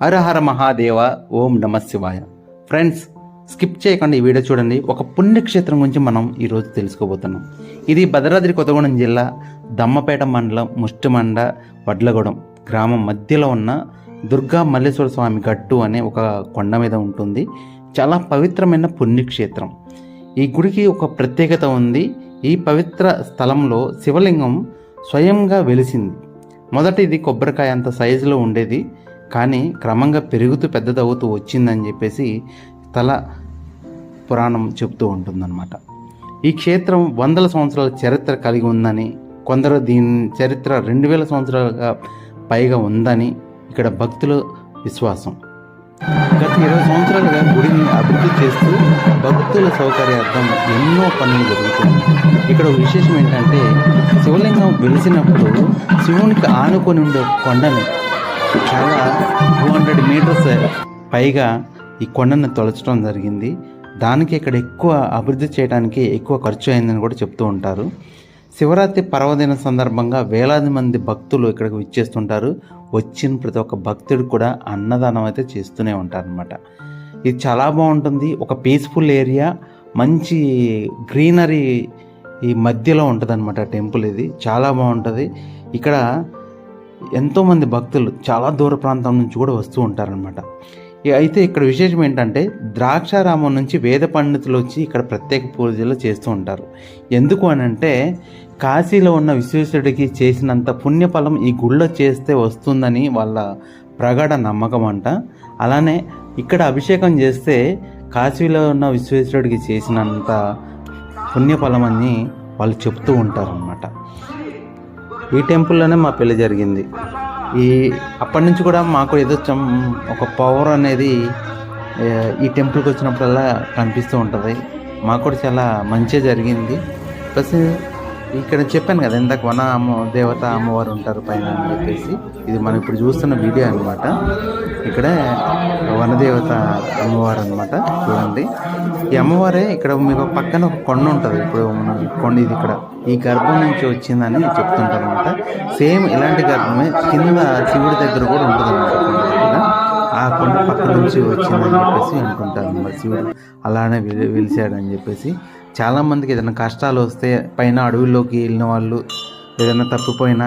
హర హర మహాదేవ, ఓం నమ శివాయ. Friends, skip చేయకుండా ఈ వీడియో చూడండి. ఒక పుణ్యక్షేత్రం గురించి మనం ఈరోజు తెలుసుకోబోతున్నాం. ఇది భద్రాద్రి కొత్తగూడెం జిల్లా దమ్మపేట మండలం ముష్టిమండ వడ్లగూడెం గ్రామం మధ్యలో ఉన్న దుర్గా మల్లేశ్వర స్వామి గట్టు అనే ఒక కొండ మీద ఉంటుంది. చాలా పవిత్రమైన పుణ్యక్షేత్రం. ఈ గుడికి ఒక ప్రత్యేకత ఉంది. ఈ పవిత్ర స్థలంలో శివలింగం స్వయంగా వెలిసింది. మొదట ఇది కొబ్బరికాయ అంత సైజులో ఉండేది, కానీ క్రమంగా పెరుగుతూ పెద్దదవుతూ వచ్చిందని చెప్పేసి స్థల పురాణం చెప్తూ ఉంటుందన్నమాట. ఈ క్షేత్రం వందల సంవత్సరాల చరిత్ర కలిగి ఉందని, కొందరు దీని చరిత్ర 2000 సంవత్సరాలుగా పైగా ఉందని ఇక్కడ భక్తుల విశ్వాసం. గత 20 సంవత్సరాలుగా గుడిని అభివృద్ధి చేస్తూ భక్తుల సౌకర్యార్థం ఎన్నో పనులు జరుగుతున్నాయి. ఇక్కడ విశేషం ఏంటంటే, శివలింగం వెలిసినప్పుడు శివునికి ఆనుకొని ఉండే కొండని చాలా 200 మీటర్స్ పైగా ఈ కొండను తొలచడం జరిగింది. దానికి ఇక్కడ ఎక్కువ అభివృద్ధి చేయడానికి ఎక్కువ ఖర్చు అయిందని కూడా చెప్తూ ఉంటారు. శివరాత్రి పర్వదిన సందర్భంగా వేలాది మంది భక్తులు ఇక్కడికి విచ్చేస్తుంటారు. వచ్చిన ప్రతి ఒక్క భక్తుడు కూడా అన్నదానం అయితే చేస్తూనే ఉంటారనమాట. ఇది చాలా బాగుంటుంది. ఒక పీస్ఫుల్ ఏరియా, మంచి గ్రీనరీ ఈ మధ్యలో ఉంటుంది అనమాట టెంపుల్. ఇది చాలా బాగుంటుంది. ఇక్కడ ఎంతోమంది భక్తులు చాలా దూర ప్రాంతం నుంచి కూడా వస్తూ ఉంటారనమాట. అయితే ఇక్కడ విశేషం ఏంటంటే, ద్రాక్షారామం నుంచి వేద పండితులు వచ్చి ఇక్కడ ప్రత్యేక పూజలు చేస్తూ ఉంటారు. ఎందుకు అని అంటే, కాశీలో ఉన్న విశ్వేశ్వరుడికి చేసినంత పుణ్యఫలం ఈ గుళ్ళో చేస్తే వస్తుందని వాళ్ళ ప్రగాఢ నమ్మకం అంట. అలానే ఇక్కడ అభిషేకం చేస్తే కాశీలో ఉన్న విశ్వేశ్వరుడికి చేసినంత పుణ్యఫలం అని వాళ్ళు చెప్తూ ఉంటారనమాట. ఈ టెంపుల్లోనే మా పెళ్ళి జరిగింది. అప్పటి నుంచి కూడా మాకు ఏదో ఒక పవర్ అనేది ఈ టెంపుల్కి వచ్చినప్పుడల్లా కనిపిస్తూ ఉంటుంది. మాకు కూడా చాలా మంచిగా జరిగింది. ప్లస్ ఇక్కడ చెప్పాను కదా, ఇందాక వన దేవత అమ్మవారు ఉంటారు పైన అని చెప్పేసి, ఇది మనం ఇప్పుడు చూస్తున్న వీడియో అనమాట. ఇక్కడ వనదేవత అమ్మవారు అనమాట. చూడండి, ఈ అమ్మవారే ఇక్కడ మీకు పక్కన ఒక కొండ ఉంటుంది. ఇప్పుడు మన కొండ ఇది ఇక్కడ ఈ గర్భం నుంచి వచ్చిందని చెప్తుంటారు అనమాట. సేమ్ ఇలాంటి గర్భమే కింద శివుడి దగ్గర కూడా ఉంటుంది అనమాట. కొండ దగ్గర ఆ కొండ పక్క నుంచి వచ్చిందని చెప్పేసి అనుకుంటారు అనమాట. శివుడు అలానే వెలిసాడని చెప్పేసి. చాలామందికి ఏదైనా కష్టాలు వస్తే పైన అడవుల్లోకి వెళ్ళిన వాళ్ళు ఏదైనా తప్పిపోయినా